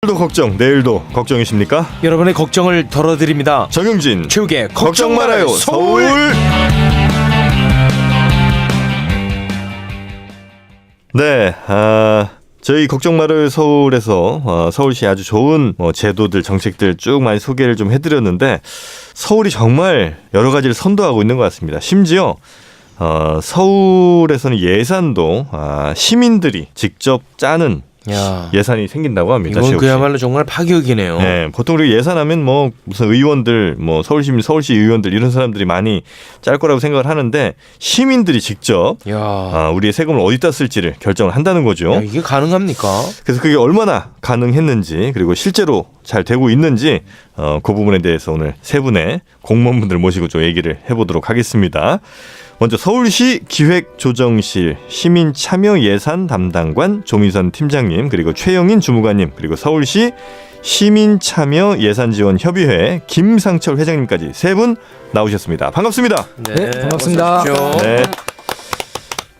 오늘도 걱정, 내일도 걱정이십니까? 여러분의 걱정을 덜어드립니다. 정영진 최욱의 걱정 말아요 서울. 네, 저희 걱정 말아요 서울에서 서울시 아주 좋은 제도들, 정책들 쭉 많이 소개를 좀 해드렸는데 서울이 정말 여러 가지를 선도하고 있는 것 같습니다. 심지어 서울에서는 예산도 시민들이 직접 짜는 예산이 생긴다고 합니다. 이건 그야말로 정말 파격이네요. 네, 보통 우리 예산하면 뭐 무슨 의원들, 뭐 서울시민, 서울시 의원들 이런 사람들이 많이 짤 거라고 생각을 하는데 시민들이 직접 우리의 세금을 어디다 쓸지를 결정을 한다는 거죠. 야, 이게 가능합니까? 그래서 그게 얼마나 가능했는지 그리고 실제로 잘 되고 있는지 그 부분에 대해서 오늘 세 분의 공무원분들 모시고 좀 얘기를 해보도록 하겠습니다. 먼저 서울시 기획조정실 시민참여예산 담당관 조민선 팀장님, 그리고 최영인 주무관님, 그리고 서울시 시민참여예산지원협의회 김상철 회장님까지 세 분 나오셨습니다. 반갑습니다. 네, 반갑습니다. 네.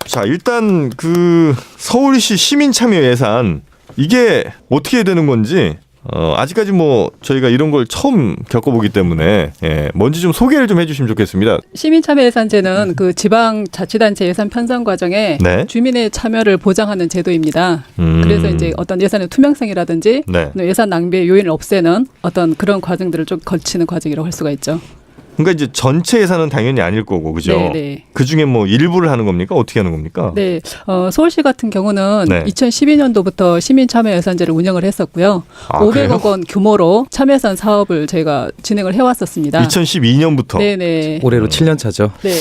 자, 일단 그 서울시 시민참여예산 이게 어떻게 되는 건지 아직까지 뭐 저희가 이런 걸 처음 겪어보기 때문에 뭔지 좀 소개를 좀 해주시면 좋겠습니다. 시민참여예산제는 그 지방자치단체 예산 편성 과정에 주민의 참여를 보장하는 제도입니다. 그래서 이제 어떤 예산의 투명성이라든지 예산 낭비의 요인을 없애는 어떤 그런 과정들을 좀 거치는 과정이라고 할 수가 있죠. 그러니까 이제 전체 예산은 당연히 아닐 거고, 그죠? 네네. 그 중에 뭐 일부를 하는 겁니까? 어떻게 하는 겁니까? 네, 서울시 같은 경우는 2012년도부터 시민참여예산제를 운영을 했었고요. 500억 그래요? 원 규모로 참여예산 사업을 저희가 진행을 해왔었습니다. 2012년부터. 네네. 올해로 7년 차죠. 네.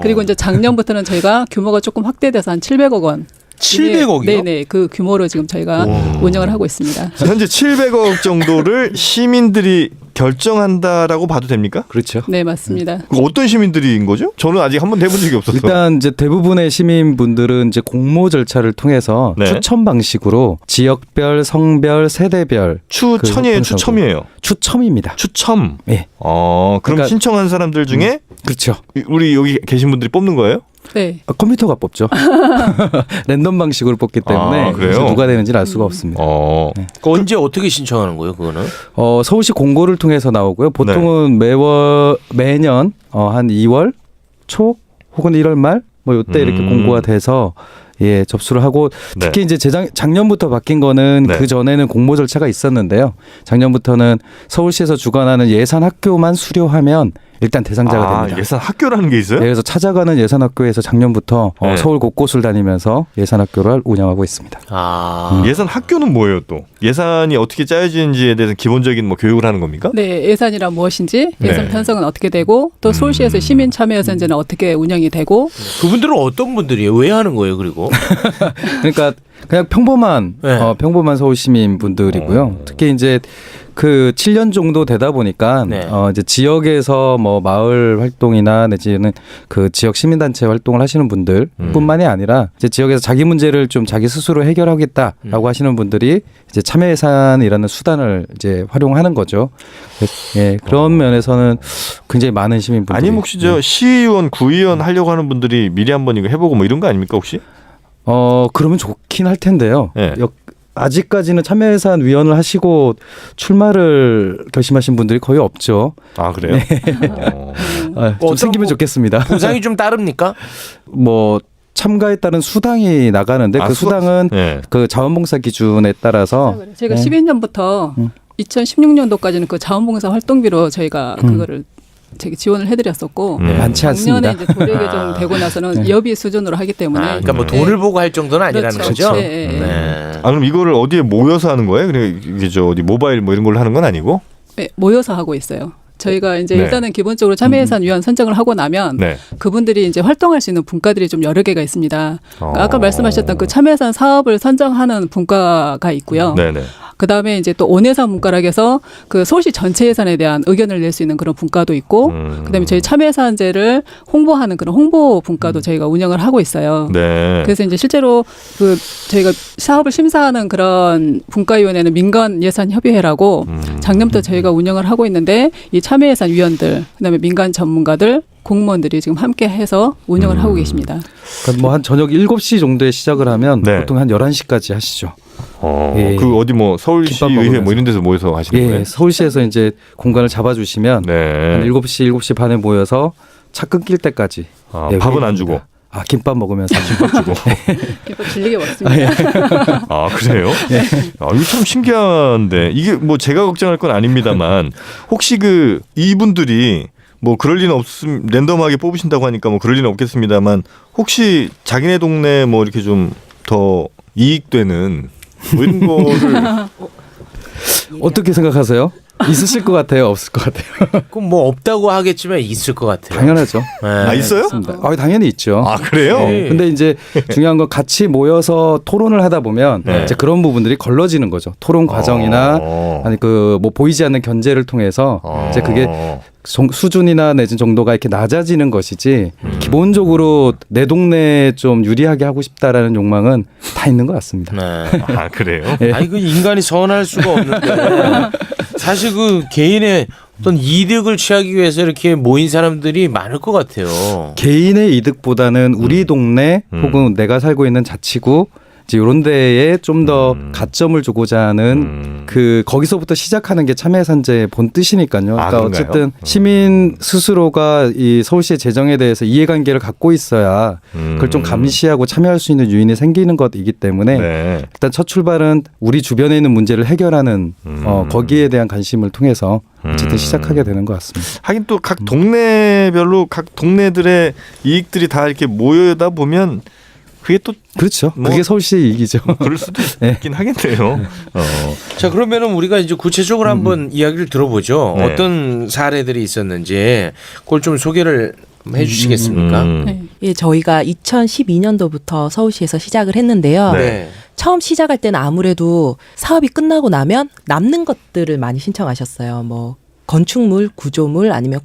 그리고 이제 작년부터는 저희가 규모가 조금 확대돼서 한 700억 원. 700억이요? 네네. 그 규모로 지금 저희가 운영을 하고 있습니다. 현재 700억 정도를 시민들이 결정한다라고 봐도 됩니까? 그렇죠. 네, 맞습니다. 어떤 시민들인 거죠? 저는 아직 한 번도 해본 적이 없어서. 일단 이제 대부분의 시민분들은 이제 공모 절차를 통해서 추첨 방식으로 지역별, 성별, 세대별 추천이에요, 추첨이에요? 추첨입니다. 추첨. 네. 그럼 그러니까, 신청한 사람들 중에 그렇죠. 우리 여기 계신 분들이 뽑는 거예요? 네. 컴퓨터가 뽑죠. 랜덤 방식으로 뽑기 때문에 그래요? 누가 되는지를 알 수가 없습니다. 네. 언제 어떻게 신청하는 거예요, 그거는? 서울시 공고를 통해서 나오고요. 보통은 매년 한 2월 초 혹은 1월 말 뭐 이때 이렇게 공고가 돼서 접수를 하고 특히 이제 작년부터 바뀐 거는 그 전에는 공모 절차가 있었는데요. 작년부터는 서울시에서 주관하는 예산 학교만 수료하면 일단 대상자가 됩니다. 예산 학교라는 게 있어요? 그래서 찾아가는 예산 학교에서 작년부터 서울 곳곳을 다니면서 예산 학교를 운영하고 있습니다. 예산 학교는 뭐예요, 또? 예산이 어떻게 짜여지는지에 대해서 기본적인 뭐 교육을 하는 겁니까? 네, 예산이란 무엇인지, 예산 편성은 어떻게 되고, 또 서울시에서 시민 참여예산제는 어떻게 운영이 되고. 그분들은 어떤 분들이에요? 왜 하는 거예요, 그리고? 그러니까 그냥 평범한 서울 시민 분들이고요. 특히 이제 그 7년 정도 되다 보니까 이제 지역에서 뭐 마을 활동이나 내지는 그 지역 시민단체 활동을 하시는 분들뿐만이 아니라 이제 지역에서 자기 문제를 좀 자기 스스로 해결하겠다라고 하시는 분들이 이제 참여예산이라는 수단을 이제 활용하는 거죠. 그런 면에서는 굉장히 많은 시민분들이. 아니면 혹시 저 시의원, 구의원 하려고 하는 분들이 미리 한번 이거 해보고 뭐 이런 거 아닙니까 혹시? 그러면 좋긴 할 텐데요. 아직까지는 참여예산 위원을 하시고 출마를 결심하신 분들이 거의 없죠. 그래요? 네. 좀 생기면 좋겠습니다. 보상이 좀 따릅니까? 뭐 참가에 따른 수당이 나가는데 그 수당은 그 자원봉사 기준에 따라서 저희가 12년부터 2016년도까지는 그 자원봉사 활동비로 저희가 그거를 지원을 해드렸었고 많지 않습니다. 작년에 이제 조례 개정되고 나서는 예비 수준으로 하기 때문에 그러니까 뭐 돈을 보고 할 정도는 아니라는 거죠. 그럼 이거를 어디에 모여서 하는 거예요? 그러니까 이게 저 어디 모바일 뭐 이런 걸로 하는 건 아니고? 네, 모여서 하고 있어요. 저희가 이제 일단은 기본적으로 참여예산 위원 선정을 하고 나면 그분들이 이제 활동할 수 있는 분과들이 좀 여러 개가 있습니다. 그러니까 아까 말씀하셨던 그 참여예산 사업을 선정하는 분과가 있고요. 그다음에 이제 또 온예산 분과라 해서 그 서울시 전체 예산에 대한 의견을 낼 수 있는 그런 분과도 있고 그다음에 저희 참여예산제를 홍보하는 그런 홍보 분과도 저희가 운영을 하고 있어요. 그래서 이제 실제로 그 저희가 사업을 심사하는 그런 분과위원회는 민간예산협의회라고 작년부터 저희가 운영을 하고 있는데 이 참여예산 위원들 그다음에 민간 전문가들 공무원들이 지금 함께 해서 운영을 하고 계십니다. 그러니까 뭐 한 저녁 7시 정도에 시작을 하면 보통 한 11시까지 하시죠. 예. 그 어디 뭐 서울시 김밥 의회 먹으면서. 뭐 이런 데서 모여서 하시는 예, 거예요? 서울시에서 이제 공간을 잡아주시면 네. 한 7시, 7시 반에 모여서 차 끊길 때까지. 아, 예, 밥은 안 회의입니다. 주고. 아, 김밥 먹으면서. 김밥 주고. 김밥 질리게 먹습니다. 아, 그래요? 아, 이거 참 신기한데 이게 뭐 제가 걱정할 건 아닙니다만 혹시 그 이분들이 뭐 그럴 리는 없음 랜덤하게 뽑으신다고 하니까 뭐 그럴 리는 없겠습니다만 혹시 자기네 동네 뭐 이렇게 좀 더 이익되는 뭐 이런 거를 어떻게 생각하세요? 있으실 것 같아요? 없을 것 같아요? 그럼 뭐 없다고 하겠지만 있을 것 같아요. 당연하죠. 네. 아, 있어요? 아, 당연히 있죠. 아, 그래요? 네. 근데 이제 중요한 건 같이 모여서 토론을 하다 보면 네. 이제 그런 부분들이 걸러지는 거죠. 토론 과정이나 아니 그 뭐 보이지 않는 견제를 통해서 이제 그게 수준이나 내진 정도가 이렇게 낮아지는 것이지 기본적으로 내 동네에 좀 유리하게 하고 싶다라는 욕망은 다 있는 것 같습니다. 네. 아, 그래요? 아니 그 인간이 선할 수가 없는데 사실 그 개인의 어떤 이득을 취하기 위해서 이렇게 모인 사람들이 많을 것 같아요. 개인의 이득보다는 우리 동네 혹은 내가 살고 있는 자치구 이제 이런 데에 좀 더 가점을 주고자 하는 그 거기서부터 시작하는 게 참여예산제의 본 뜻이니까요. 아, 그러니까 그런가요? 어쨌든 시민 스스로가 이 서울시의 재정에 대해서 이해관계를 갖고 있어야 그걸 좀 감시하고 참여할 수 있는 요인이 생기는 것이기 때문에 네. 일단 첫 출발은 우리 주변에 있는 문제를 해결하는 거기에 대한 관심을 통해서 어쨌든 시작하게 되는 것 같습니다. 하긴 또 각 동네별로 각 동네들의 이익들이 다 이렇게 모여다 보면 그게 또 그렇죠. 뭐 그게 서울시의 이익이죠. 그럴 수도 네. 있긴 하겠네요. 자 그러면은 우리가 이제 구체적으로 한번 이야기를 들어보죠. 네. 어떤 사례들이 있었는지 그걸 좀 소개를 해주시겠습니까? 네. 예, 저희가 2012년도부터 서울시에서 시작을 했는데요. 네. 처음 시작할 때는 아무래도 사업이 끝나고 나면 남는 것들을 많이 신청하셨어요. 뭐 건축물, 구조물 아니면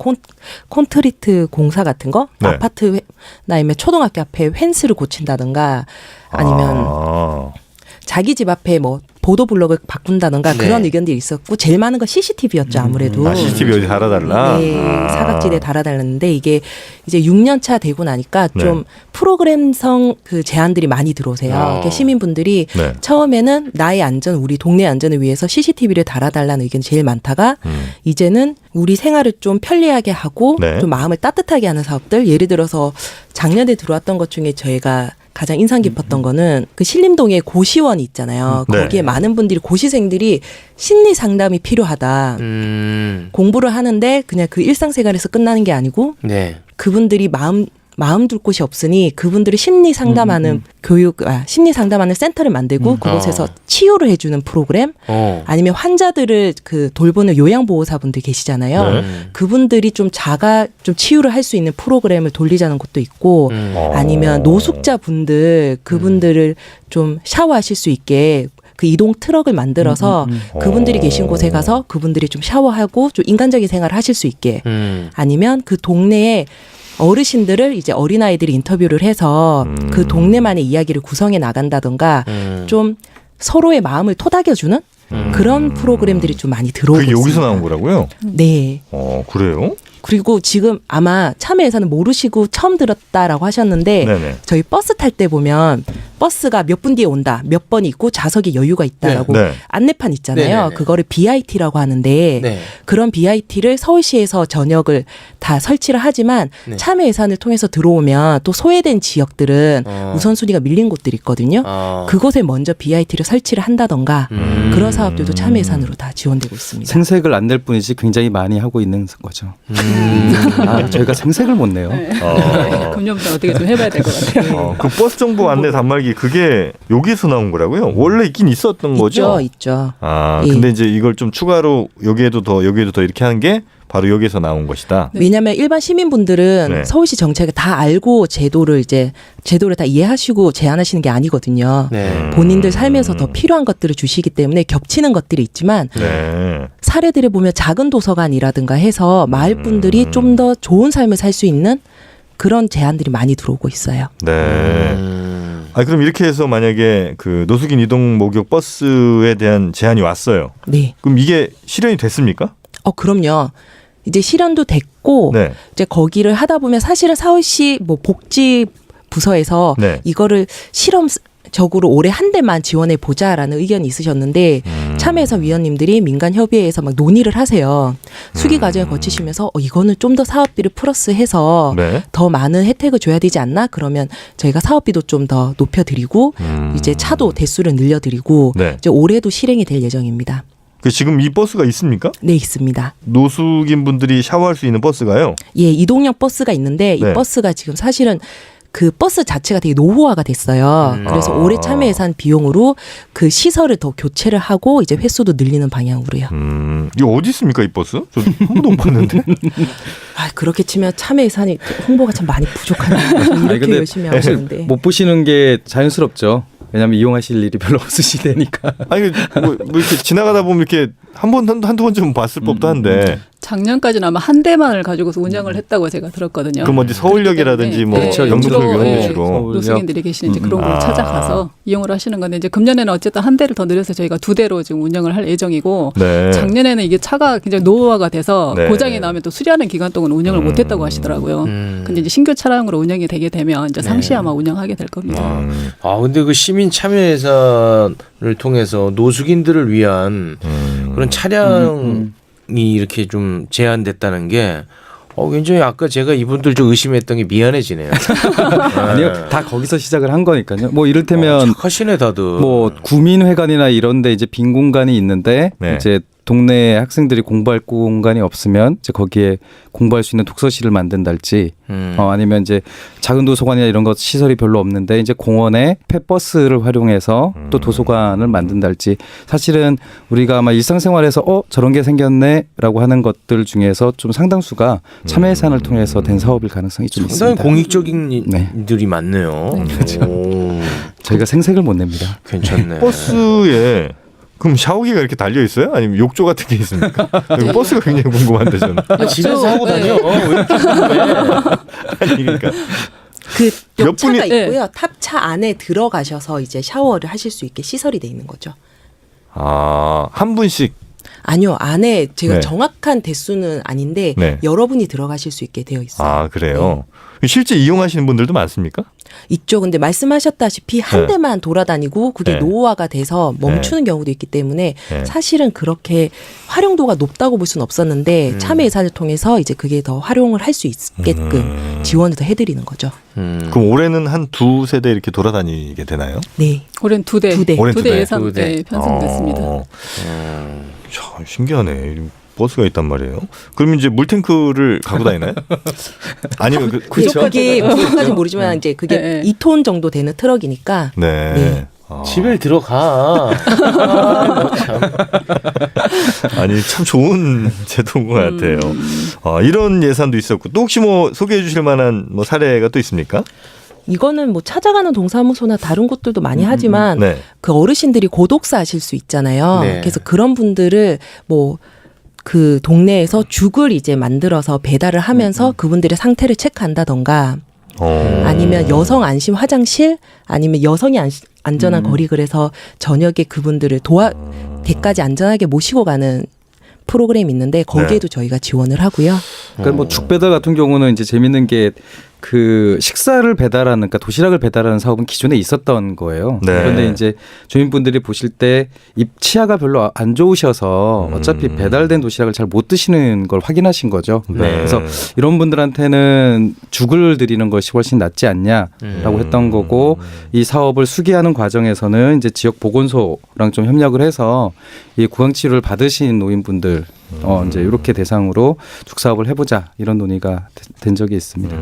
콘크리트 공사 같은 거, 네. 아파트나 아니면 초등학교 앞에 펜스를 고친다든가 아니면 자기 집 앞에 뭐 보도블록을 바꾼다든가 네. 그런 의견들이 있었고 제일 많은 건 CCTV였죠 아무래도. 아, CCTV 어디 달아달라? 네, 사각지대에 달아달랐는데 이게 이제 6년 차 되고 나니까 네. 좀 프로그램성 그 제안들이 많이 들어오세요. 그러니까 시민분들이 네. 처음에는 나의 안전, 우리 동네 안전을 위해서 CCTV를 달아달라는 의견이 제일 많다가 이제는 우리 생활을 좀 편리하게 하고 네. 좀 마음을 따뜻하게 하는 사업들 예를 들어서 작년에 들어왔던 것 중에 저희가 가장 인상 깊었던 거는 그 신림동에 고시원이 있잖아요. 네. 거기에 많은 분들이 고시생들이 심리 상담이 필요하다. 공부를 하는데 그냥 그 일상생활에서 끝나는 게 아니고 네. 그분들이 마음 둘 곳이 없으니 그분들이 심리 상담하는 심리 상담하는 센터를 만들고 그곳에서 치유를 해주는 프로그램 아니면 환자들을 그 돌보는 요양보호사분들 계시잖아요. 네. 그분들이 좀 치유를 할 수 있는 프로그램을 돌리자는 것도 있고 아니면 노숙자분들 그분들을 좀 샤워하실 수 있게 그 이동 트럭을 만들어서 그분들이 계신 곳에 가서 그분들이 좀 샤워하고 좀 인간적인 생활을 하실 수 있게 아니면 그 동네에 어르신들을 이제 어린아이들이 인터뷰를 해서 그 동네만의 이야기를 구성해 나간다던가 좀 서로의 마음을 토닥여주는 그런 프로그램들이 좀 많이 들어오고 그게 있습니다. 여기서 나온 거라고요? 네. 그래요? 그리고 지금 아마 참여예산은 모르시고 처음 들었다라고 하셨는데 네네. 저희 버스 탈 때 보면 버스가 몇 분 뒤에 온다, 몇 번 있고 좌석이 여유가 있다라고 네. 안내판 있잖아요. 네네네. 그거를 BIT라고 하는데 네. 그런 BIT를 서울시에서 전역을 다 설치를 하지만 네. 참여 예산을 통해서 들어오면 또 소외된 지역들은 우선순위가 밀린 곳들이 있거든요. 그곳에 먼저 BIT를 설치를 한다던가 그런 사업들도 참여 예산으로 다 지원되고 있습니다. 생색을 안 낼 뿐이지 굉장히 많이 하고 있는 거죠. 저희가 생색을 못 내요. 네. 금년부터 어떻게 좀 해봐야 될 것 같아요. 그 버스 정보 안내 단말기 그게 여기서 나온 거라고요? 원래 있긴 있었던 거죠? 있죠. 아, 예. 근데 이제 이걸 좀 추가로 여기에도 더 이렇게 하는 게 바로 여기에서 나온 것이다. 왜냐하면 일반 시민분들은 네. 서울시 정책을 다 알고 제도를 다 이해하시고 제안하시는 게 아니거든요. 네. 본인들 삶에서 더 필요한 것들을 주시기 때문에 겹치는 것들이 있지만 네. 사례들을 보면 작은 도서관이라든가 해서 마을 분들이 좀 더 좋은 삶을 살 수 있는 그런 제안들이 많이 들어오고 있어요. 네. 아, 그럼 이렇게 해서 만약에 그 노숙인 이동 목욕 버스에 대한 제안이 왔어요. 네. 그럼 이게 실현이 됐습니까? 그럼요. 이제 실현도 됐고 네. 이제 거기를 하다 보면 사실은 서울시 뭐 복지 부서에서 네. 이거를 적으로 올해 한 대만 지원해 보자라는 의견이 있으셨는데 참여해서 위원님들이 민간협의회에서 막 논의를 하세요. 수기 과정을 거치시면서 이거는 좀 더 사업비를 플러스해서 네. 더 많은 혜택을 줘야 되지 않나? 그러면 저희가 사업비도 좀 더 높여드리고 이제 차도 대수를 늘려드리고 네. 이제 올해도 실행이 될 예정입니다. 그 지금 이 버스가 있습니까? 네, 있습니다. 노숙인 분들이 샤워할 수 있는 버스가요? 예, 이동형 버스가 있는데 네. 이 버스가 지금 사실은 그 버스 자체가 되게 노후화가 됐어요. 그래서 올해 참여 예산 비용으로 그 시설을 더 교체를 하고 이제 횟수도 늘리는 방향으로요. 이거 어디 있습니까 이 버스? 저 한 번도 못 봤는데. 그렇게 치면 참여 예산이 홍보가 참 많이 부족하네요. 이렇게 근데 열심히 하고 있는데. 못 보시는 게 자연스럽죠. 왜냐하면 이용하실 일이 별로 없으시다니까. 아니 뭐 이렇게 지나가다 보면 이렇게 한두 번쯤 봤을 법도 한데. 작년까지는 아마 한 대만을 가지고서 운영을 했다고 제가 들었거든요. 그럼 어디 서울역이라든지 뭐 그렇죠. 영등포역 이런 주로, 곳으로. 노숙인들이 계시는 이제 그런 곳을 찾아가서 이용을 하시는 건데 이제 금년에는 어쨌든 한 대를 더 늘려서 저희가 2대로 지금 운영을 할 예정이고 네. 작년에는 이게 차가 굉장히 노후화가 돼서 네. 고장이 나면 또 수리하는 기간 동안 운영을 못했다고 하시더라고요. 근데 이제 신규 차량으로 운영이 되게 되면 이제 상시 아마 운영하게 될 겁니다. 근데 그 시민 참여 예산을 통해서 노숙인들을 위한 그런 차량이 이렇게 좀 제한됐다는 게 굉장히 아까 제가 이분들 좀 의심했던 게 미안해지네요. 아니요, 다 거기서 시작을 한 거니까요. 뭐 이를테면 착하시네 다들. 뭐 구민회관이나 이런데 이제 빈 공간이 있는데 네. 이제 동네 학생들이 공부할 공간이 없으면 이제 거기에 공부할 수 있는 독서실을 만든달지 아니면 이제 작은 도서관이나 이런 것 시설이 별로 없는데 이제 공원에 펫버스를 활용해서 또 도서관을 만든달지 사실은 우리가 아마 일상생활에서 저런 게 생겼네라고 하는 것들 중에서 좀 상당수가 참여 예산을 통해서 된 사업일 가능성이 좀 상당히 있습니다. 공익적인 네. 일들이 많네요. 오, 저희가 생색을 못 냅니다. 괜찮네. 버스에 그럼 샤워기가 이렇게 달려 있어요? 아니면 욕조 같은 게 있습니까? 버스가 굉장히 궁금한데 저는. 집에서 하고 다녀. 왜 이렇게 궁금해? 아니 그러니까 그 몇 옆차가 분이- 있고요. 탑차 안에 들어가셔서 이제 샤워를 하실 수 있게 시설이 돼 있는 거죠. 한 분씩. 아니요, 안에 제가 네. 정확한 대수는 아닌데 네. 여러분이 들어가실 수 있게 되어 있어요. 그래요. 실제 이용하시는 분들도 많습니까? 있죠. 근데 말씀하셨다시피 한 네. 대만 돌아다니고 그게 네. 노후화가 돼서 멈추는 경우도 있기 때문에 네. 사실은 그렇게 활용도가 높다고 볼 수는 없었는데 참여 예산을 통해서 이제 그게 더 활용을 할 수 있게끔 지원을 더 해드리는 거죠. 그럼 올해는 한 2세대 이렇게 돌아다니게 되나요? 네. 올해는 2대, 두 대. 올해는 2대. 예산 두 대. 편성됐습니다. 참 신기하네. 버스가 있단 말이에요. 그럼 이제 물탱크를 갖고 다니나요? 아니면 그게 무슨까지 모르지만 이제 그게 네. 2톤 정도 되는 트럭이니까 네. 네. 집에 들어가. 참. 아니 참 좋은 제도인 것 같아요. 이런 예산도 있었고 또 혹시 뭐 소개해 주실 만한 뭐 사례가 또 있습니까? 이거는 뭐 찾아가는 동사무소나 다른 곳들도 많이 하지만 네. 그 어르신들이 고독사 하실 수 있잖아요. 네. 그래서 그런 분들을 뭐 그 동네에서 죽을 이제 만들어서 배달을 하면서 그분들의 상태를 체크한다던가 아니면 여성 안심 화장실 아니면 여성이 안전한 거리 그래서 저녁에 그분들을 댁까지 안전하게 모시고 가는 프로그램이 있는데 거기에도 저희가 지원을 하고요. 그러니까 뭐 죽배달 같은 경우는 이제 재밌는 게 그 식사를 배달하는 그러니까 도시락을 배달하는 사업은 기존에 있었던 거예요. 네. 그런데 이제 주민분들이 보실 때 입 치아가 별로 안 좋으셔서 어차피 배달된 도시락을 잘 못 드시는 걸 확인하신 거죠. 네. 그래서 이런 분들한테는 죽을 드리는 것이 훨씬 낫지 않냐라고 했던 거고 이 사업을 수기하는 과정에서는 이제 지역 보건소랑 좀 협력을 해서 이 구강치료를 받으신 노인분들 이제 이렇게 대상으로 죽 사업을 해보자 이런 논의가 된 적이 있습니다.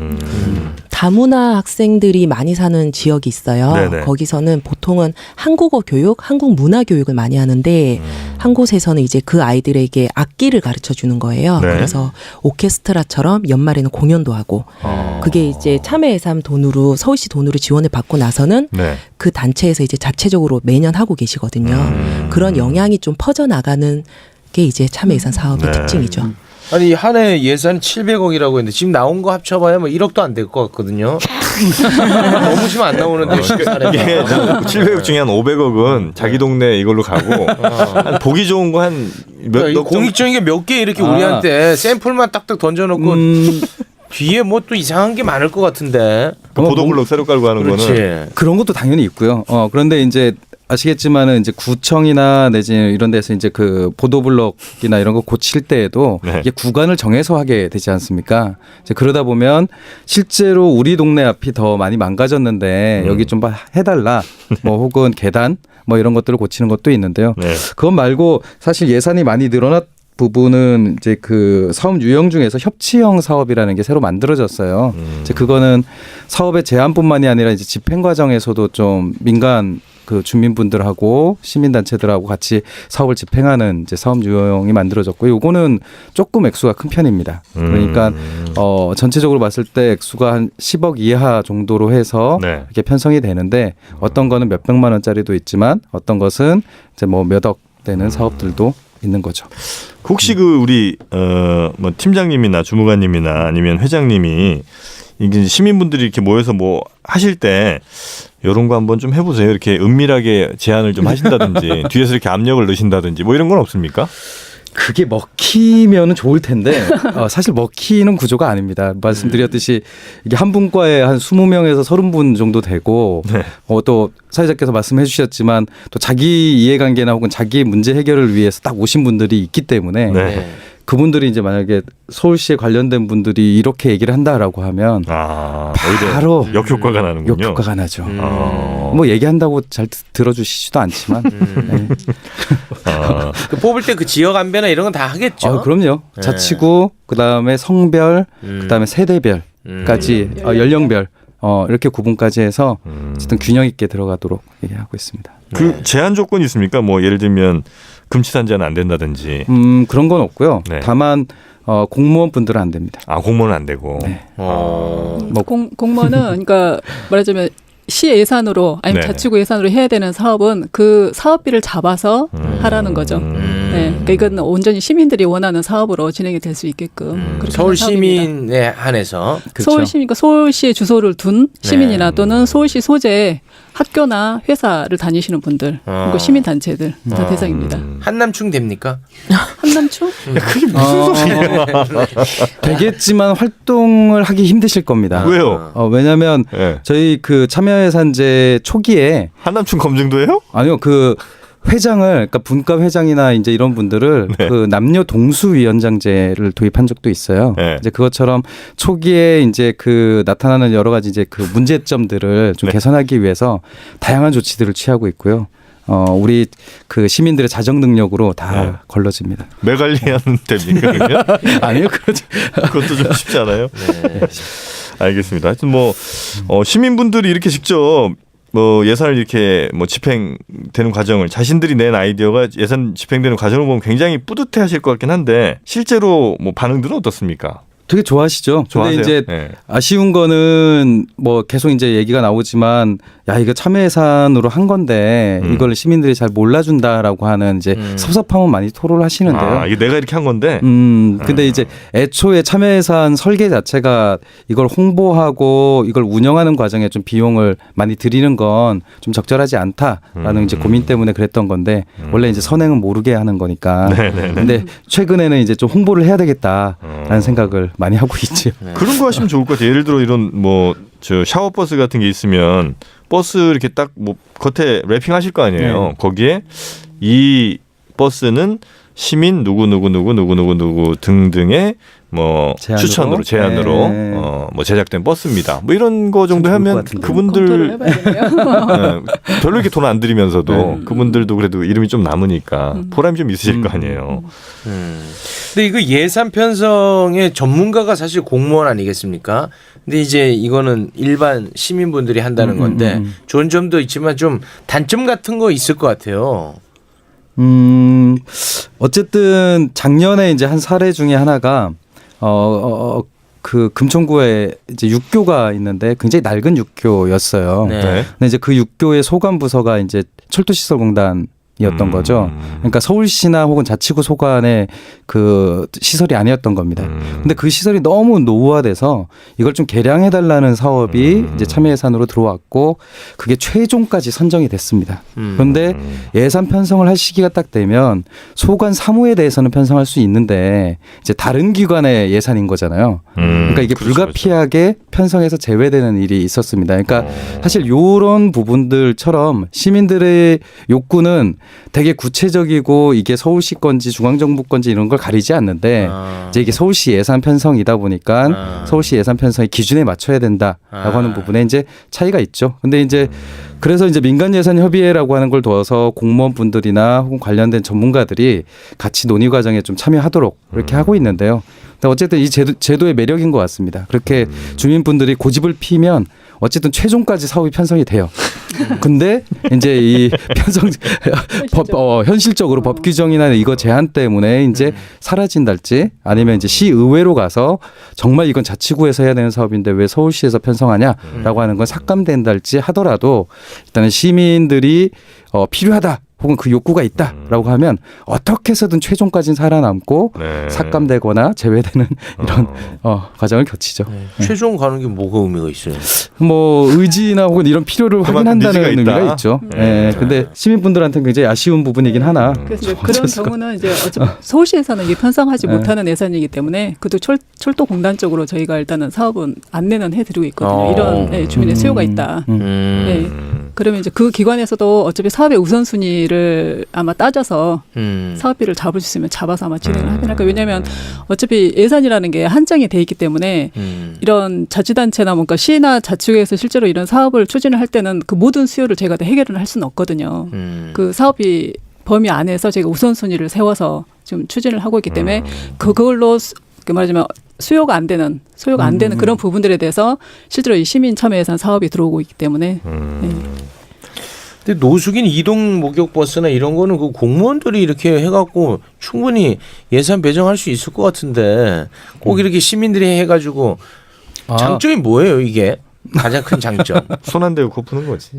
다문화 학생들이 많이 사는 지역이 있어요. 네네. 거기서는 보통은 한국어 교육, 한국 문화 교육을 많이 하는데 한 곳에서는 이제 그 아이들에게 악기를 가르쳐 주는 거예요. 네. 그래서 오케스트라처럼 연말에는 공연도 하고 그게 이제 참여 예산 돈으로 서울시 돈으로 지원을 받고 나서는 네. 그 단체에서 이제 자체적으로 매년 하고 계시거든요. 그런 영향이 좀 퍼져나가는 게 이제 참여 예산 사업의 네. 특징이죠. 아니 한 해 예산 700억이라고 했는데 지금 나온 거 합쳐봐야 뭐 1억도 안 될 것 같거든요. 너무 지금 안 나오는데 이게 700억 중에 한 500억은 자기 동네 이걸로 가고 한 보기 좋은 거 한 몇 공익적인 게 몇 개 이렇게 우리한테 샘플만 딱딱 던져놓고 뒤에 뭐 또 이상한 게 많을 것 같은데. 그 보도블록 새로 깔고 하는 그렇지. 거는 그런 것도 당연히 있고요. 그런데 이제 아시겠지만은 이제 구청이나 내지 이런 데서 이제 그 보도블록이나 이런 거 고칠 때에도 네. 이게 구간을 정해서 하게 되지 않습니까? 이제 그러다 보면 실제로 우리 동네 앞이 더 많이 망가졌는데 여기 좀 해달라. 뭐 혹은 계단 뭐 이런 것들을 고치는 것도 있는데요. 네. 그것 말고 사실 예산이 많이 늘어났 부분은 이제 그 사업 유형 중에서 협치형 사업이라는 게 새로 만들어졌어요. 이제 그거는 사업의 제한뿐만이 아니라 이제 집행 과정에서도 좀 민간 그 주민분들하고 시민단체들하고 같이 사업을 집행하는 이제 사업 유형이 만들어졌고, 요거는 조금 액수가 큰 편입니다. 그러니까 전체적으로 봤을 때 액수가 한 10억 이하 정도로 해서 네. 이렇게 편성이 되는데, 어떤 거는 몇 백만 원짜리도 있지만 어떤 것은 이제 뭐 몇 억 되는 사업들도 있는 거죠. 혹시 그 우리 뭐 팀장님이나 주무관님이나 아니면 회장님이 이게 시민분들이 이렇게 모여서 뭐 하실 때 이런 거 한번 좀 해보세요. 이렇게 은밀하게 제안을 좀 하신다든지 뒤에서 이렇게 압력을 넣으신다든지 뭐 이런 건 없습니까? 그게 먹히면은 좋을 텐데 사실 먹히는 구조가 아닙니다. 말씀드렸듯이 이게 한 분과에 한 20명에서 30분 정도 되고 네. 또 사회자께서 말씀해 주셨지만 또 자기 이해관계나 혹은 자기 문제 해결을 위해서 딱 오신 분들이 있기 때문에 네. 그분들이 이제 만약에 서울시에 관련된 분들이 이렇게 얘기를 한다라고 하면 바로 역효과가 나는군요. 역효과가 나죠. 뭐 얘기한다고 잘 들어주시지도 않지만 네. 그 뽑을 때 그 지역 안배나 이런 건 다 하겠죠. 그럼요. 네. 자치구, 그다음에 성별, 그다음에 세대별까지 연령별 이렇게 구분까지 해서 어쨌든 균형 있게 들어가도록 얘기하고 있습니다. 그 제한 조건이 있습니까? 뭐 예를 들면 금치단지는 안 된다든지. 그런 건 없고요. 네. 다만 공무원 분들은 안 됩니다. 아, 공무원은 안 되고. 네. 공무원은 그러니까 말하자면 시 예산으로 아니면 네. 자치구 예산으로 해야 되는 사업은 그 사업비를 잡아서 하라는 거죠. 네, 그러니까 이건 온전히 시민들이 원하는 사업으로 진행이 될 수 있게끔 그렇게 서울 하는 사업입니다. 시민에 한해서 그렇죠. 서울시니까 서울시에 주소를 둔 시민이나 또는 서울시 소재 학교나 회사를 다니시는 분들 그리고 시민단체들 다 대상입니다. 한남충 됩니까? 한남충? 그게 무슨 소리예요? 되겠지만 활동을 하기 힘드실 겁니다. 왜요? 왜냐하면 네. 저희 그 참여예산제 초기에 한남충 검증도 해요? 아니요 그 회장을 그러니까 분과 회장이나 이제 이런 분들을 네. 그 남녀 동수위원장제를 도입한 적도 있어요. 네. 이제 그것처럼 초기에 이제 그 나타나는 여러 가지 이제 그 문제점들을 좀 네. 개선하기 위해서 다양한 조치들을 취하고 있고요. 우리 그 시민들의 자정 능력으로 다 네. 걸러집니다. 매관리하는 됩니까? 그러면? 아니요, 그렇지. 그것도 좀 쉽지 않아요. 네. 알겠습니다. 하여튼 뭐 시민분들이 이렇게 직접 뭐 예산을 이렇게 뭐 집행되는 과정을 자신들이 낸 아이디어가 예산 집행되는 과정을 보면 굉장히 뿌듯해하실 것 같긴 한데 실제로 뭐 반응들은 어떻습니까? 되게 좋아하시죠. 좋아하세요? 근데 이제 네. 아쉬운 거는 뭐 계속 이제 얘기가 나오지만 야 이거 참여 예산으로 한 건데 이걸 시민들이 잘 몰라준다라고 하는 이제 섭섭함은 많이 토로를 하시는데요. 아, 이게 내가 이렇게 한 건데. 근데 이제 애초에 참여 예산 설계 자체가 이걸 홍보하고 이걸 운영하는 과정에 좀 비용을 많이 들이는 건 좀 적절하지 않다라는 이제 고민 때문에 그랬던 건데 원래 이제 선행은 모르게 하는 거니까. 근데 최근에는 이제 좀 홍보를 해야 되겠다라는 생각을 많이 하고 있죠. 그런 거 하시면 좋을 것 같아요. 예를 들어 이런 뭐 저 샤워버스 같은 게 있으면 버스 이렇게 딱 뭐 겉에 랩핑하실 거 아니에요. 네. 거기에 이 버스는 시민 누구 등등의 뭐 제안으로? 추천으로 제안으로 네. 뭐 제작된 버스입니다. 뭐 이런 거 정도 참 좋을 하면 것 같은데. 그분들 검토를 해봐야겠네요. 네, 별로 이렇게 돈 안 들이면서도 그분들도 그래도 이름이 좀 남으니까 보람이 좀 있으실 거 아니에요. 근데 이거 예산 편성의 전문가가 사실 공무원 아니겠습니까? 근데 이제 이거는 일반 시민분들이 한다는 건데 좋은 점도 있지만 좀 단점 같은 거 있을 것 같아요. 어쨌든 작년에 이제 한 사례 중에 하나가 그 금천구에 이제 육교가 있는데 굉장히 낡은 육교였어요. 네. 네. 근데 이제 그 육교의 소관 부서가 이제 철도시설공단이 이었던 거죠. 그러니까 서울시나 혹은 자치구 소관의 그 시설이 아니었던 겁니다. 근데 그 시설이 너무 노후화돼서 이걸 좀 개량해달라는 사업이 이제 참여 예산으로 들어왔고 그게 최종까지 선정이 됐습니다. 그런데 예산 편성을 할 시기가 딱 되면 소관 사무에 대해서는 편성할 수 있는데 이제 다른 기관의 예산인 거잖아요. 그러니까 이게 불가피하게 편성해서 제외되는 일이 있었습니다. 그러니까 사실 이런 부분들처럼 시민들의 욕구는 되게 구체적이고 이게 서울시 건지 중앙정부 건지 이런 걸 가리지 않는데 이제 이게 서울시 예산 편성이다 보니까 서울시 예산 편성의 기준에 맞춰야 된다라고 하는 부분에 이제 차이가 있죠. 근데 이제 그래서 이제 민간예산협의회라고 하는 걸 둬서 공무원분들이나 혹은 관련된 전문가들이 같이 논의 과정에 좀 참여하도록 이렇게 하고 있는데요. 근데 어쨌든 이 제도의 매력인 것 같습니다. 그렇게 주민분들이 고집을 피면 어쨌든 최종까지 사업이 편성이 돼요. 근데 이제 이 편성 현실적으로 법 규정이나 이거 제한 때문에 이제 사라진달지 아니면 이제 시의회로 가서 정말 이건 자치구에서 해야 되는 사업인데 왜 서울시에서 편성하냐라고 하는 건 삭감된달지 하더라도 일단은 시민들이 필요하다. 혹은 그 욕구가 있다라고 하면 어떻게 해서든 최종까지는 살아남고 삭감되거나 제외되는 이런 과정을 거치죠. 최종 가는 게 뭐가 의미가 있어요? 뭐 의지나 혹은 이런 필요를 확인한다는 의미가 있죠. 근데 시민분들한테는 굉장히 아쉬운 부분이긴 하나. 그래서 그런 경우는 이제 어차피 서울시에서는 이게 편성하지 못하는 예산이기 때문에 그도 철도공단 쪽으로 저희가 일단은 사업은 안내는 해드리고 있거든요. 이런 주민의 수요가 있다. 네. 그러면 이제 그 기관에서도 어차피 사업의 우선순위를 아마 따져서 사업비를 잡을 수 있으면 잡아서 아마 진행을 하긴 할 거예요. 왜냐하면 어차피 예산이라는 게 한정이 돼 있기 때문에 이런 자치단체나 뭔가 시나 자치구에서 실제로 이런 사업을 추진을 할 때는 그 모든 수요를 제가 다 해결을 할 수는 없거든요. 그 사업이 범위 안에서 제가 우선순위를 세워서 지금 추진을 하고 있기 때문에 그걸로 말하자면 소요가 안 되는 그런 부분들에 대해서 실제로 이 시민 참여 예산 사업이 들어오고 있기 때문에. 네. 근데 노숙인 이동 목욕 버스나 이런 거는 그 공무원들이 이렇게 해갖고 충분히 예산 배정할 수 있을 것 같은데 꼭 이렇게 시민들이 해가지고 장점이 뭐예요 이게? 가장 큰 장점. 손 안 대고 코 푸는 거지.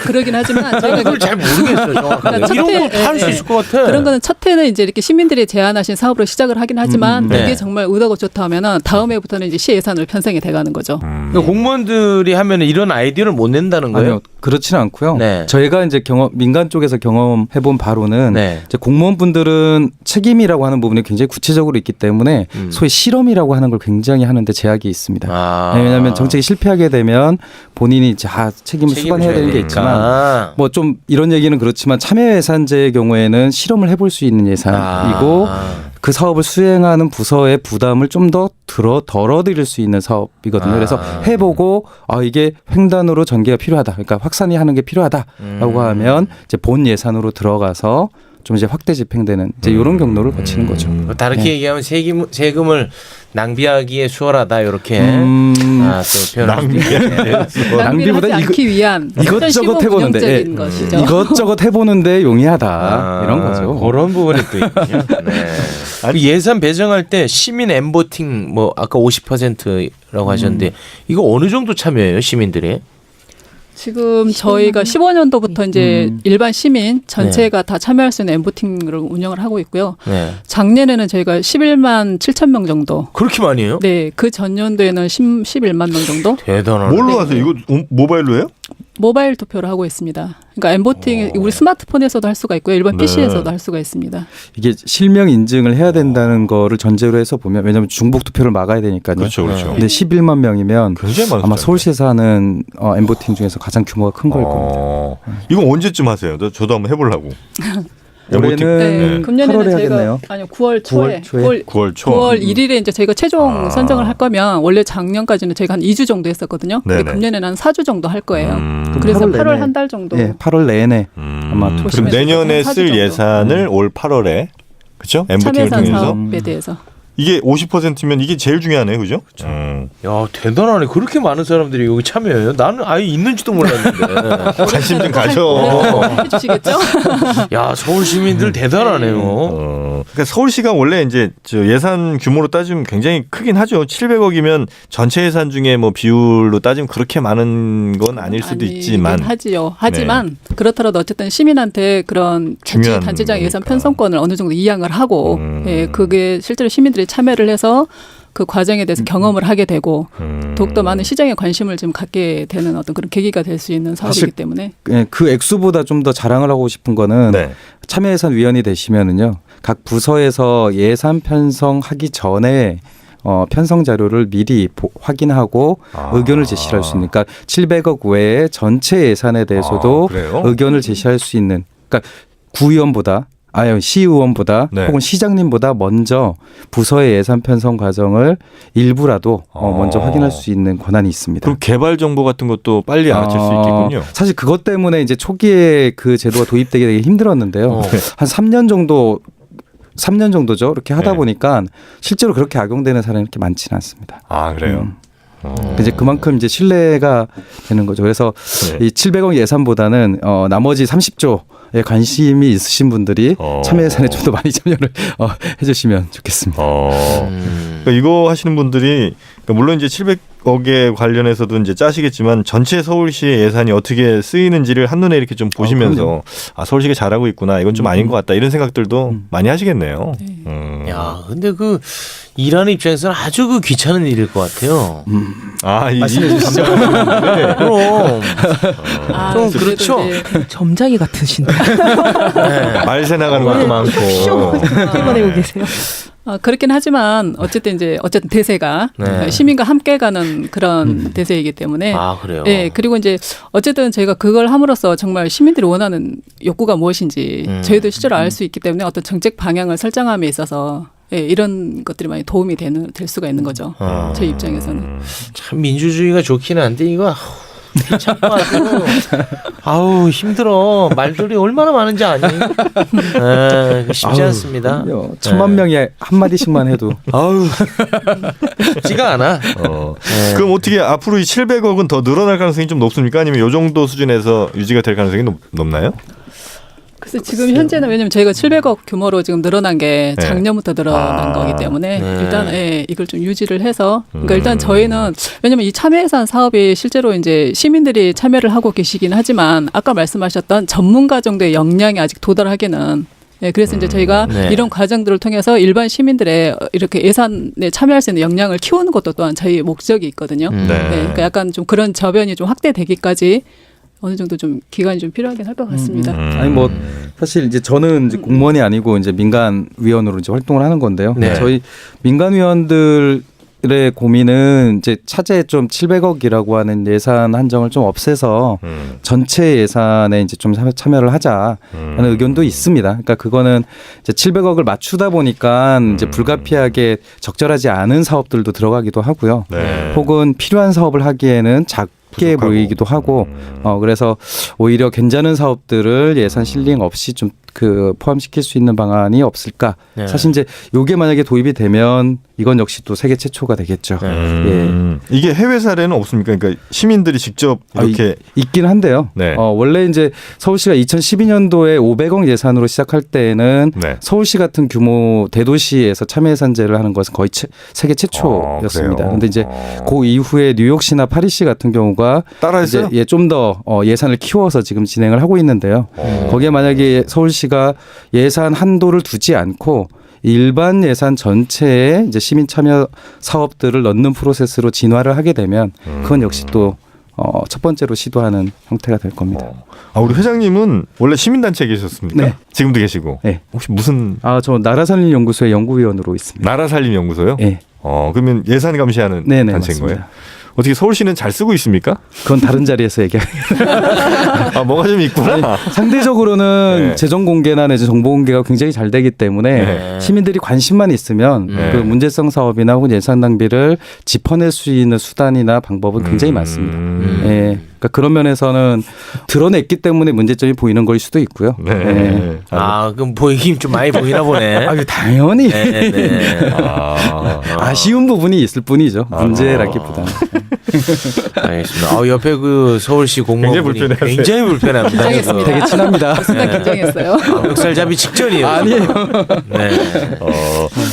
그러긴 하지만 저희가 그걸 잘 모르겠어요. 정확하게. 그러니까 이런 거 다 할 수 있을 것 같아. 그런 거는 첫 해는 이제 이렇게 시민들이 제안하신 사업으로 시작을 하긴 하지만 이게 정말 의도가 좋다 하면은 다음 해부터는 이제 시 예산으로 편성이 돼가는 거죠. 그러니까 공무원들이 하면은 이런 아이디어를 못 낸다는 거예요? 아니요, 그렇지는 않고요. 저희가 이제 민간 쪽에서 경험해본 바로는 이제 공무원분들은 책임이라고 하는 부분이 굉장히 구체적으로 있기 때문에 소위 실험이라고 하는 걸 굉장히 하는데 제약이 있습니다. 왜냐하면 정책이 실패하게 되면 본인이 책임을 수반해야 되는 게 있지만 뭐 좀 이런 얘기는 그렇지만 참여예산제의 경우에는 실험을 해볼 수 있는 예산이고 그 사업을 수행하는 부서의 부담을 좀 더 덜어드릴 수 있는 사업이거든요. 그래서 해보고 이게 횡단으로 전개가 필요하다. 그러니까 확산이 하는 게 필요하다라고 하면 이제 본 예산으로 들어가서 좀 이제 확대 집행되는 이제 이런 경로를 거치는 거죠. 다르게 얘기하면 세금을 낭비하기에 수월하다 이렇게 또 낭비보다 않기 위한 이것저것 해보는데 이것저것 해보는데 용이하다 이런 거죠. 그런 부분이 또 있군요. 예산 배정할 때 시민 엠보팅 뭐 아까 50%라고 하셨는데 이거 어느 정도 참여해요 시민들이? 지금 저희가 15년도부터 이제 일반 시민 전체가 다 참여할 수 있는 엠보팅을 운영을 하고 있고요. 작년에는 저희가 11만 7천 명 정도. 그렇게 많이 해요? 네. 그 전년도에는 11만 명 정도. 대단하네. 뭘로 하세요? 이거 모바일로 해요? 모바일 투표를 하고 있습니다. 그러니까 엠보팅 우리 스마트폰에서도 할 수가 있고요. 일반 PC에서도 할 수가 있습니다. 이게 실명 인증을 해야 된다는 거를 전제로 해서 보면 왜냐하면 중복 투표를 막아야 되니까요. 그렇죠. 근데 11만 명이면 아마 서울시에서 하는 엠보팅 중에서 가장 규모가 큰 걸 겁니다. 이건 언제쯤 하세요? 저도 한번 해보려고. 올해는 금년에는 8월에 하겠네요. 아니요 9월 초에 9월 초 9월 1일에 이제 저희가 최종 선정을 할 거면 원래 작년까지는 저희가 한 2주 정도 했었거든요. 근데 금년에는 한 4주 정도 할 거예요. 그래서 8월 한 달 정도. 8월 내내 아마 그럼 내년에 쓸 예산을 올 8월에 그렇죠? 엠보팅을 통해서 사업에 대해서. 이게 50%면 이게 제일 중요하네요, 그죠? 야 대단하네. 그렇게 많은 사람들이 여기 참여해요. 나는 아예 있는지도 몰랐는데. 관심 좀 가져. 해주시겠죠? 야 서울 시민들 대단하네요. 그러니까 서울시가 원래 이제 저 예산 규모로 따지면 굉장히 크긴 하죠. 700억이면 전체 예산 중에 뭐 비율로 따지면 그렇게 많은 건 아닐 수도 있지만. 하지요. 하지만 그렇더라도 어쨌든 시민한테 그런 단체장 예산 편성권을 어느 정도 이양을 하고, 예, 그게 실제로 시민들이 참여를 해서 그 과정에 대해서 경험을 하게 되고 더욱더 많은 시장에 관심을 좀 갖게 되는 어떤 그런 계기가 될 수 있는 사업이기 때문에 그 액수보다 좀 더 자랑을 하고 싶은 거는 참여예산위원이 되시면은요 각 부서에서 예산 편성하기 전에 편성 자료를 미리 확인하고 의견을 제시할 수 있는, 그러니까 700억 외에 전체 예산에 대해서도 의견을 제시할 수 있는, 그러니까 구의원보다 시의원보다 혹은 시장님보다 먼저 부서의 예산 편성 과정을 일부라도 먼저 확인할 수 있는 권한이 있습니다. 그럼 개발 정보 같은 것도 빨리 알아챌 수 있겠군요. 사실 그것 때문에 이제 초기에 그 제도가 도입되기 되게 힘들었는데요. 한 3년 정도죠. 이렇게 하다 보니까 실제로 그렇게 악용되는 사람이 그렇게 많지는 않습니다. 아, 그래요? 이제 그만큼 이제 신뢰가 되는 거죠. 그래서 이 700억 예산보다는 나머지 30조에 관심이 있으신 분들이 참여 예산에 좀 더 많이 참여를 해주시면 좋겠습니다. 그러니까 이거 하시는 분들이 물론 이제 700억에 관련해서도 이제 짜시겠지만 전체 서울시의 예산이 어떻게 쓰이는지를 한눈에 이렇게 좀 보시면서 서울시가 잘하고 있구나, 이건 좀 아닌 것 같다, 이런 생각들도 많이 하시겠네요. 야, 근데 그 일하는 입장에서는 아주 그 귀찮은 일일 것 같아요. 말씀해 주시죠. 그럼 좀 그렇죠. 점장이 같으신데. 말새 나가는 것도 많고. 피곤해고 계세요. 그렇긴 하지만 어쨌든 대세가 시민과 함께 가는 그런 대세이기 때문에. 그래요. 네, 그리고 이제 어쨌든 저희가 그걸 함으로써 정말 시민들이 원하는 욕구가 무엇인지 저희도 실제로 알 수 있기 때문에 어떤 정책 방향을 설정함에 있어서 이런 것들이 많이 도움이 될 수가 있는 거죠. 저희 입장에서는. 참 민주주의가 좋기는 한데 이거 참고 아우 힘들어. 말들이 얼마나 많은지 아니? 쉽지 않습니다. 천만 명이 한 마디씩만 해도 쉽지가 않아. 그럼 어떻게 앞으로 이 700억은 더 늘어날 가능성이 좀 높습니까? 아니면 이 정도 수준에서 유지가 될 가능성이 높나요? 그래서 지금 현재는 왜냐면 저희가 700억 규모로 지금 늘어난 게 작년부터 늘어난 거기 때문에 일단 이걸 좀 유지를 해서, 그러니까 일단 저희는 왜냐면 이 참여예산 사업이 실제로 이제 시민들이 참여를 하고 계시긴 하지만 아까 말씀하셨던 전문가 정도의 역량이 아직 도달하기는, 그래서 이제 저희가 이런 과정들을 통해서 일반 시민들의 이렇게 예산에 참여할 수 있는 역량을 키우는 것도 또한 저희 목적이 있거든요. 그러니까 약간 좀 그런 저변이 좀 확대되기까지 어느 정도 좀 기간이 좀 필요하긴 할 것 같습니다. 아니 뭐 사실 이제 저는 이제 공무원이 아니고 이제 민간 위원으로 이제 활동을 하는 건데요. 저희 민간 위원들의 고민은 이제 차제 좀 700억이라고 하는 예산 한정을 좀 없애서 전체 예산에 이제 좀 참여를 하자라는 의견도 있습니다. 그러니까 그거는 이제 700억을 맞추다 보니까 이제 불가피하게 적절하지 않은 사업들도 들어가기도 하고요. 혹은 필요한 사업을 하기에는 작게 보이기도 하고, 그래서 오히려 괜찮은 사업들을 예산 실링 없이 좀 포함시킬 수 있는 방안이 없을까. 사실 이제 이게 만약에 도입이 되면 이건 역시 또 세계 최초가 되겠죠. 이게 해외 사례는 없습니까? 그러니까 시민들이 직접 이렇게 있긴 한데요. 원래 이제 서울시가 2012년도에 500억 예산으로 시작할 때에는 서울시 같은 규모 대도시에서 참여예산제를 하는 것은 거의 세계 최초였습니다. 그런데 이제 그 이후에 뉴욕시나 파리시 같은 경우가 따라했어요? 이제 좀 더 예산을 키워서 지금 진행을 하고 있는데요. 거기에 만약에 서울시 가 예산 한도를 두지 않고 일반 예산 전체에 이제 시민 참여 사업들을 넣는 프로세스로 진화를 하게 되면 그건 역시 또 첫 번째로 시도하는 형태가 될 겁니다. 우리 회장님은 원래 시민단체에 계셨습니까? 지금도 계시고. 혹시 무슨? 저 나라살림연구소의 연구위원으로 있습니다. 나라살림연구소요? 그러면 예산 감시하는 단체인 맞습니다. 거예요? 어떻게 서울시는 잘 쓰고 있습니까? 그건 다른 자리에서 얘기하겠습니다. 뭐가 좀 있구나. 상대적으로는 재정 공개나 내지 정보 공개가 굉장히 잘 되기 때문에 시민들이 관심만 있으면 그 문제성 사업이나 혹은 예산 낭비를 짚어낼 수 있는 수단이나 방법은 굉장히 많습니다. 그러니까 그런 면에서는 드러냈기 때문에 문제점이 보이는 걸 수도 있고요. 네. 네. 그럼 보이긴 좀 많이 보이나 보네. 당연히 네. 아쉬운 부분이 있을 뿐이죠. 문제라기보다는. 알겠습니다. 옆에 그 서울시 공무원분이 굉장히 불편합니다. 되게 친합니다. 순간 긴장했어요. 멱살잡이 직전이에요. 아니에요. 네.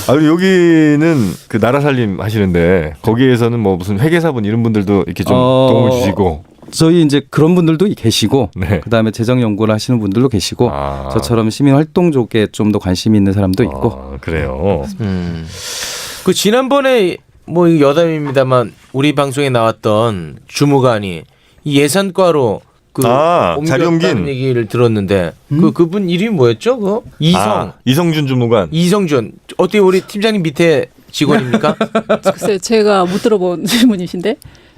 여기는 그 나라 살림 하시는데 거기에서는 뭐 무슨 회계사분 이런 분들도 이렇게 좀 도움을 주시고. 저희 이제 그런 분들도 계시고 네. 그다음에 재정 연구를 하시는 분들도 계시고 저처럼 시민 활동 쪽에 좀 더 관심이 있는 사람도 있고. 그래요. 그 지난번에 뭐 여담입니다만 우리 방송에 나왔던 주무관이 이 예산과로 그 옮겼다는 얘기를 들었는데 그분 이름이 뭐였죠? 그 이성준 주무관. 이성준. 어떻게 우리 팀장님 밑에 직원입니까? 글쎄 제가 못 들어본 질문이신데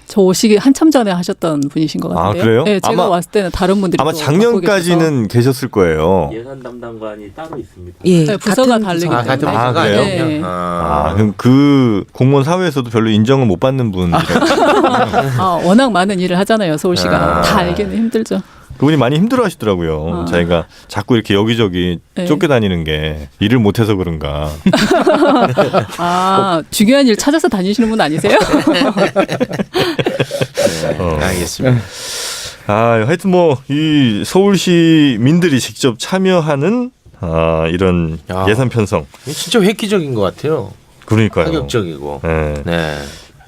저 오시기 한참 전에 하셨던 분이신 것 같은데요. 그래요? 네, 제가 왔을 때는 다른 분들이 아마 작년까지는 계셨을 거예요. 예산 담당관이 따로 있습니다. 예, 네, 부서가 다르기 때문에. 같은 부서가 아니에요? 네. 그럼 그 공무원 사회에서도 별로 인정을 못 받는 분. 워낙 많은 일을 하잖아요. 서울시가 다 알기는 힘들죠. 그분이 많이 힘들어하시더라고요. 자기가 자꾸 이렇게 여기저기 쫓겨다니는 게 일을 못해서 그런가. 중요한 일 찾아서 다니시는 분 아니세요? 알겠습니다. 하여튼 뭐 이 서울시민들이 직접 참여하는 이런 예산 편성. 진짜 획기적인 것 같아요. 그러니까요. 파격적이고. 네.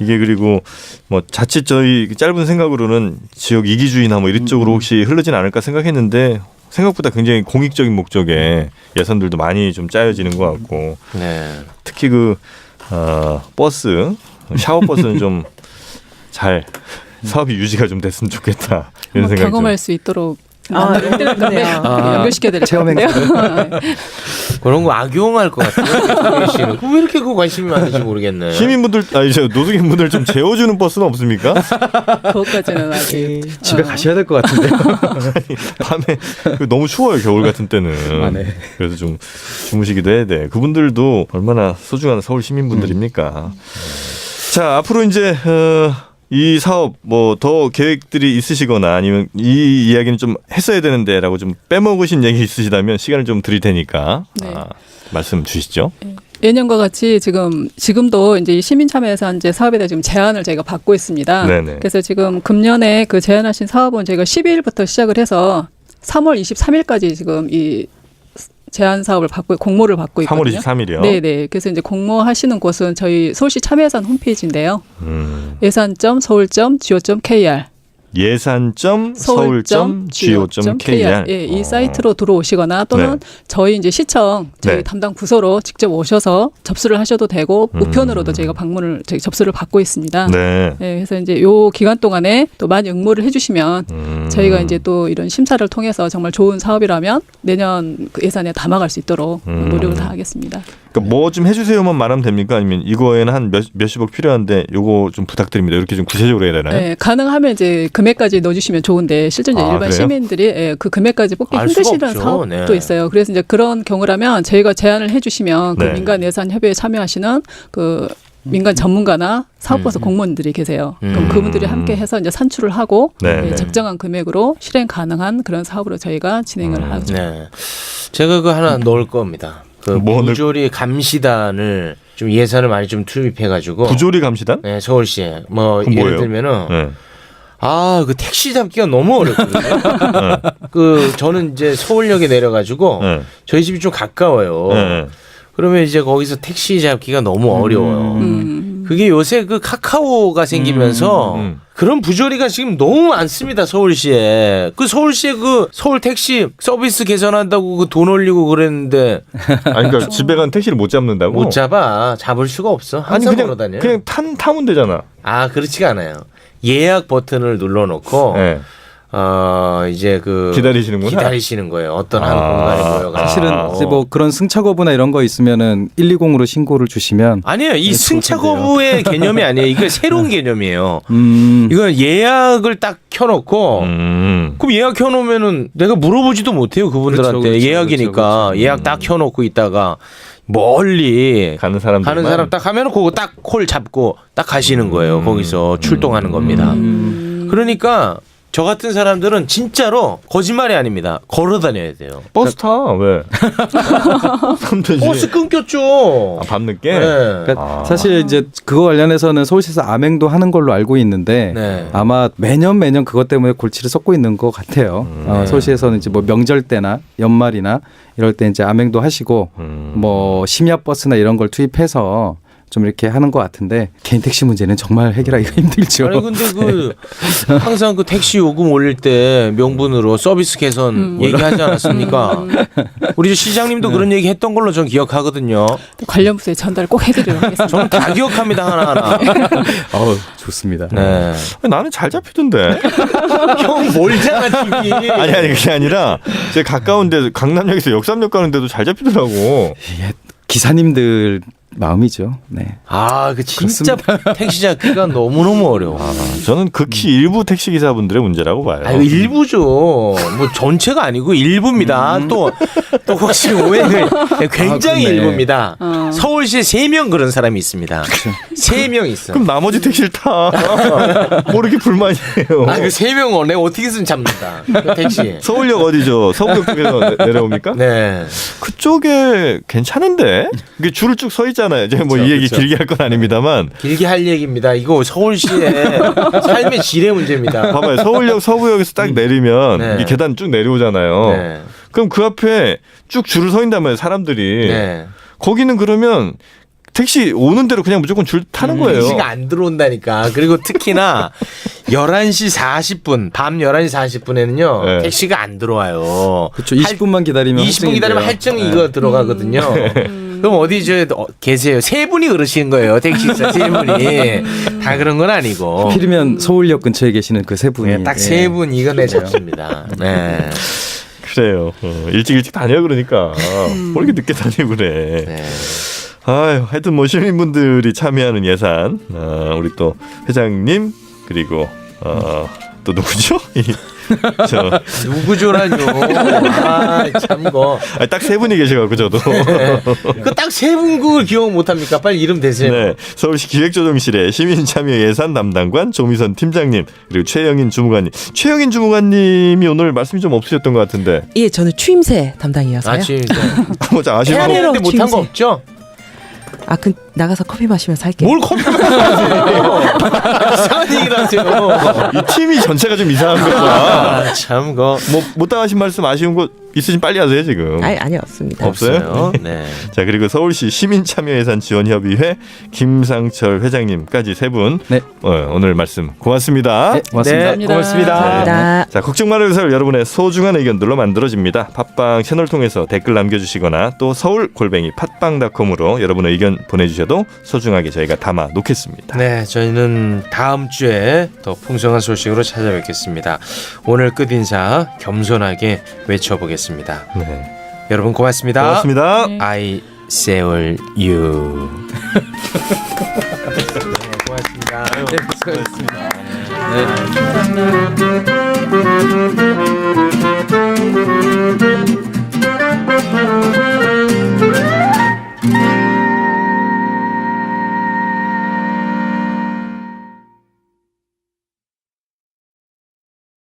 이게 그리고 뭐 자칫 저희 짧은 생각으로는 지역 이기주의나 뭐 이런 쪽으로 혹시 흐르진 않을까 생각했는데 생각보다 굉장히 공익적인 목적의 예산들도 많이 좀 짜여지는 것 같고. 네. 특히 그 버스 샤워 버스는 좀 잘 사업이 유지가 좀 됐으면 좋겠다 이런 생각이 경험할 수 있도록 연결시켜야 될 텐데요. 그런 거 악용할 것 같아요. 왜 이렇게 그 관심이 많은지 모르겠네. 시민분들 노숙인분들 좀 재워주는 버스는 없습니까? 그것까지는 아직 집에 가셔야 될 것 같은데요. 밤에 너무 추워요 겨울 같은 때는. 네. 그래서 좀 주무시기도 해야 돼. 그분들도 얼마나 소중한 서울 시민분들입니까? 자 앞으로 이제 이 사업 뭐 더 계획들이 있으시거나 아니면 이 이야기는 좀 했어야 되는데라고 좀 빼먹으신 얘기 있으시다면 시간을 좀 드릴 테니까 말씀 주시죠. 예년과 같이 지금도 이제 이 시민참여예산제 사업에 대해 지금 제안을 저희가 받고 있습니다. 네네. 그래서 지금 금년에 그 제안하신 사업은 저희가 12일부터 시작을 해서 3월 23일까지 지금 이 제안 사업을 공모를 받고 있거든요. 3월 23일이요? 네네. 그래서 이제 공모하시는 곳은 저희 서울시 참여예산 홈페이지인데요. 예산.서울.go.kr 예산.서울.go.kr 예, 이 사이트로 들어오시거나 또는 저희 이제 시청 담당 부서로 직접 오셔서 접수를 하셔도 되고 우편으로도 저희가 접수를 받고 있습니다. 네. 예, 그래서 이제 요 기간 동안에 또 많이 응모를 해주시면 저희가 이제 또 이런 심사를 통해서 정말 좋은 사업이라면 내년 그 예산에 담아갈 수 있도록 노력을 다하겠습니다. 그러니까 뭐 좀 해주세요만 말하면 됩니까? 아니면 이거에는 한 몇십억 필요한데 요거 좀 부탁드립니다. 이렇게 좀 구체적으로 해야 되나요? 네, 가능하면 이제 금액까지 넣어주시면 좋은데 실제 이제 일반 그래요? 시민들이 그 금액까지 뽑기 힘드시는 사업도 있어요. 그래서 이제 그런 경우라면 저희가 제안을 해주시면 그 민간 예산 협의회에 참여하시는 그 민간 전문가나 사업부서 공무원들이 계세요. 그럼 그분들이 함께 해서 이제 산출을 하고 적정한 금액으로 실행 가능한 그런 사업으로 저희가 진행을 하죠. 네. 제가 그 하나 넣을 겁니다. 그 부조리 감시단을 좀 예산을 많이 좀 투입해가지고. 부조리 감시단? 네, 서울시에 뭐 예를 뭐예요? 들면은 그 택시 잡기가 너무 어렵거든요. 저는 이제 서울역에 내려가지고 저희 집이 좀 가까워요. 그러면 이제 거기서 택시 잡기가 너무 어려워요. 그게 요새 그 카카오가 생기면서 그런 부조리가 지금 너무 많습니다. 서울시에. 서울시에 서울 택시 서비스 개선한다고 돈 올리고 그랬는데. 그러니까 집에 간 택시를 못 잡는다고? 못 잡아. 잡을 수가 없어. 항상 걸어다녀. 그냥 타면 되잖아. 그렇지가 않아요. 예약 버튼을 눌러놓고 이제 기다리시는 거예요. 어떤 한 공간에 모여가지고. 사실은 이제 뭐 그런 승차 거부나 이런 거 있으면은 120으로 신고를 주시면 아니에요. 이 승차 거부의 개념이 아니에요. 이거 새로운 개념이에요. 이건 예약을 딱 켜놓고 그럼 예약 켜놓으면은 내가 물어보지도 못해요. 그분들한테. 그렇죠, 예약이니까 예약 딱 켜놓고 있다가 멀리 가는 사람 딱 하면은 그거 딱 콜 잡고 딱 가시는 거예요. 거기서 출동하는 겁니다. 그러니까 저 같은 사람들은 진짜로 거짓말이 아닙니다. 걸어 다녀야 돼요. 버스 타 왜? 버스 끊겼죠. 밤늦게. 네. 그러니까 사실 이제 그거 관련해서는 서울시에서 암행도 하는 걸로 알고 있는데 네. 아마 매년 그것 때문에 골치를 쏟고 있는 것 같아요. 서울시에서는 이제 뭐 명절 때나 연말이나 이럴 때 이제 암행도 하시고 뭐 심야 버스나 이런 걸 투입해서 좀 이렇게 하는 것 같은데 개인 택시 문제는 정말 해결하기가 힘들죠. 아니 근데 그 항상 그 택시 요금 올릴 때 명분으로 서비스 개선 얘기하지 않았습니까? 우리 시장님도 그런 얘기 했던 걸로 전 기억하거든요. 관련 부서에 전달 꼭 해드리도록 하겠습니다. 저는 다 기억합니다 하나하나. 좋습니다. 네. 나는 잘 잡히던데. 형 멀잖아 집이. 아니 그게 아니라 제 가까운데 강남역에서 역삼역 가는데도 잘 잡히더라고. 이게 기사님들 마음이죠. 네. 아, 그 진짜 택시 잡기가 너무너무 어려워. 저는 극히 일부 택시 기사분들의 문제라고 봐요. 아유, 일부죠. 뭐 전체가 아니고 일부입니다. 또 혹시 오해를 굉장히 그렇네. 일부입니다. 서울시에 3명 그런 사람이 있습니다. 3명 있어. 그럼 나머지 택시를 타. 뭐 이렇게 불만이에요. 아, 그 3명 내가 어떻게든 잡는다. 그 택시. 서울역 어디죠? 서울역 쪽에서 내려옵니까? 네. 그쪽에 괜찮은데? 이게 줄을 쭉 서 있잖아요. 이제 뭐 이 얘기 길게 할 건 아닙니다만. 길게 할 얘기입니다. 이거 서울시의 삶의 질의 문제입니다. 봐봐요. 서울역 서부역에서 딱 내리면 네. 이 계단 쭉 내려오잖아요. 네. 그럼 그 앞에 쭉 줄을 서 있단 말이에요. 사람들이. 네. 거기는 그러면 택시 오는 대로 그냥 무조건 줄 타는 거예요. 택시가 안 들어온다니까. 그리고 특히나 11시 40분, 밤 11시 40분에는요. 네. 택시가 안 들어와요. 그렇죠. 20분만 기다리면 20분 기다리면 할증이 네. 이거 들어가거든요. 그럼 어디 계세요? 3분이 그러시는 거예요. 택시기사 3분이. 다 그런 건 아니고. 필이면 서울역 근처에 계시는 그 세 분이 네, 딱 3분 이거 내줬습니다. 네. 그래요. 일찍 다녀 그러니까. 뭐 이렇게 늦게 다니고 그래. 네. 아유, 하여튼 뭐 시민분들이 참여하는 예산, 우리 또 회장님 그리고 또 누구죠? 저 누구죠라뇨. 아, 참 거. 딱 세 분이 계셔가지고 저도. 그 딱 3분 그걸 기억 못 합니까? 빨리 이름 대세요. 네, 서울시 기획조정실의 시민참여예산 담당관 조미선 팀장님 그리고 최영인 주무관님. 최영인 주무관님이 오늘 말씀이 좀 없으셨던 것 같은데. 예, 저는 추임새 담당이어서요. 아, 지금 뭐 아시는 거? 해야 되는데 못한 거 없죠? 아, 나가서 커피 마시면서 할게요. 뭘 커피 마세요? 이상한 얘기를 하세요. 이 팀이 전체가 좀 이상한 거야. 아, 참 거. 뭐 못당하신 말씀 아쉬운 거 있으시면 빨리 하세요 지금. 아니 없습니다. 없어요? 네. 자, 그리고 서울시 시민참여예산지원협의회 김상철 회장님까지 세 분 네. 오늘 말씀 고맙습니다. 네, 고맙습니다. 네, 고맙습니다. 감사합니다. 자, 걱정 말아요 설 여러분의 소중한 의견들로 만들어집니다. 팟빵 채널 통해서 댓글 남겨주시거나 또 서울골뱅이 팟빵닷컴으로 여러분의 의견 보내주셔도 소중하게 저희가 담아 놓겠습니다. 네, 저희는 다음 주에 더 풍성한 소식으로 찾아뵙겠습니다. 오늘 끝 인사 겸손하게 외쳐보겠습니다. 네. 여러분 고맙습니다. 고맙습니다. 네. I seul you. 네, 고맙습니다. 네, 수고하셨습니다. 네.